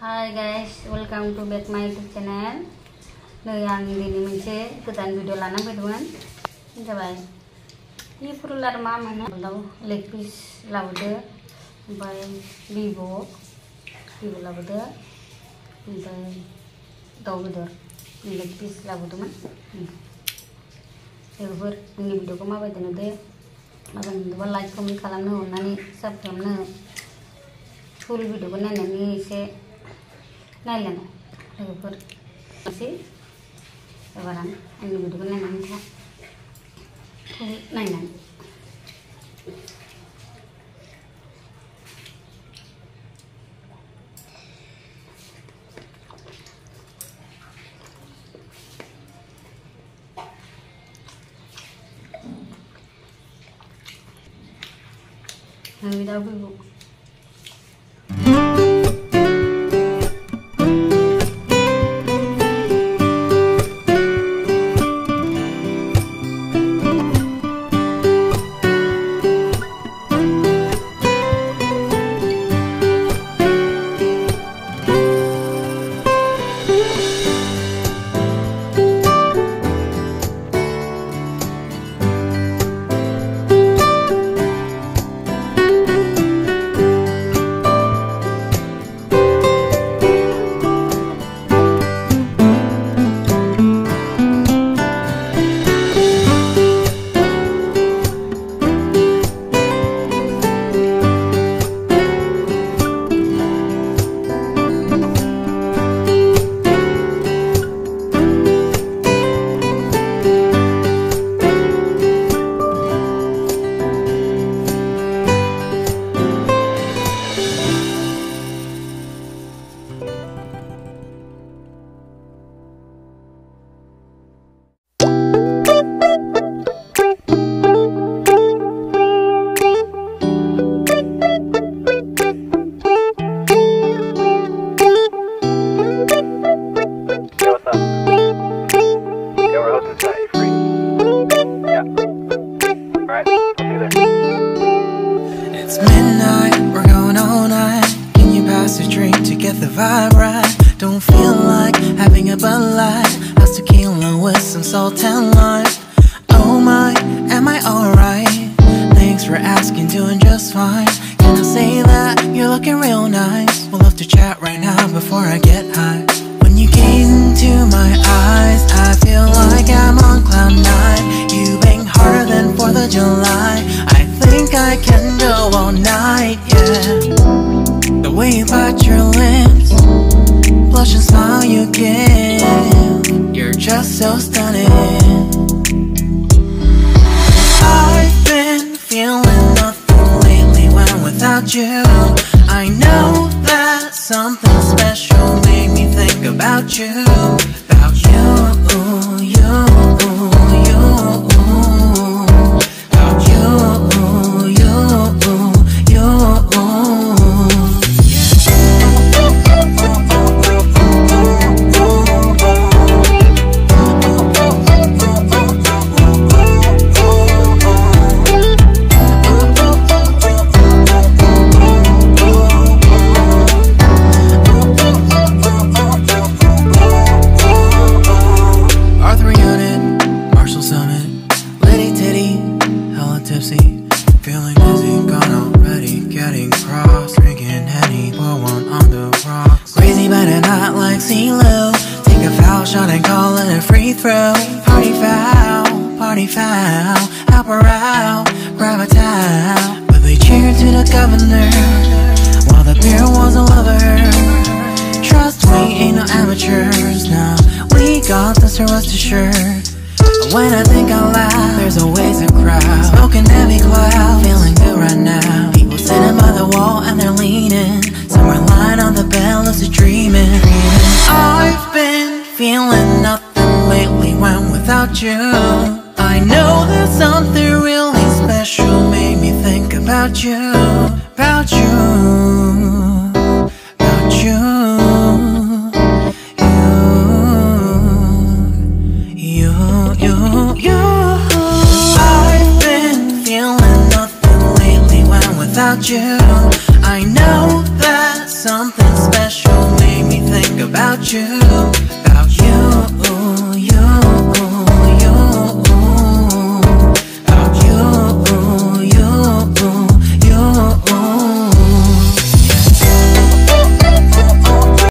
Hi guys, welcome to back my YouTube channel. Nơi yang ini moनसे Godan video लाना फैदोंमोन जाबाय ini फुरुलार मा mono दाउ leg piece लाबोदो ओमफ्राय बिबु लाबोदो ओमफ्राय दाउ बेदर लेग पिस लाबोदोंमोन बेफोर आंनि भिडिअखौ माबायदि नुदो मोजां नुदोंबा लाइक कमेन्ट खालामनो अननानै साबस्क्राइब खालामनो फुल भिडिअखौ नायनानै एसे नायलानो लोगोफोर एसे एबार आं आंनि भिडिअखौ नायनानै था फुल नायनानै daw bibu the vibe right. Don't feel like having a Bud Light. How's tequila with some salt and lime? Oh my, am I alright? Thanks for asking, doing just fine. Can I say that you're looking real nice? We'll love to chat right now before I get high. When you gaze into my eyes, I feel like I'm on cloud nine. You bang harder than 4th of July. I think I can go all night, yeah. The way you bite your lips, blush and smile you give, you're just so stunning. I've been feeling nothing lately when without you. I know that something special made me think about you. About you, you, you. About you, you, you. Feeling dizzy, gone already, getting cross, drinking Henny, pour one on the rocks. Crazy but not like CeeLo. Take a foul shot and call it a free throw. Party foul, help her out, grab a towel. But they cheered to the governor, while the beer was a lover. Trust we ain't no amateurs, now we got this, so rest assured. When I think out loud, there's always a crowd. Smoking heavy cloud, feeling good right now. People sitting by the wall and they're leaning. Somewhere lying on the bed, lucid dreaming. I've been feeling nothing lately when without you. I know that something really special made me think about you. About you, about you. I've been feeling nothing lately when without you. I know that something special you, about you.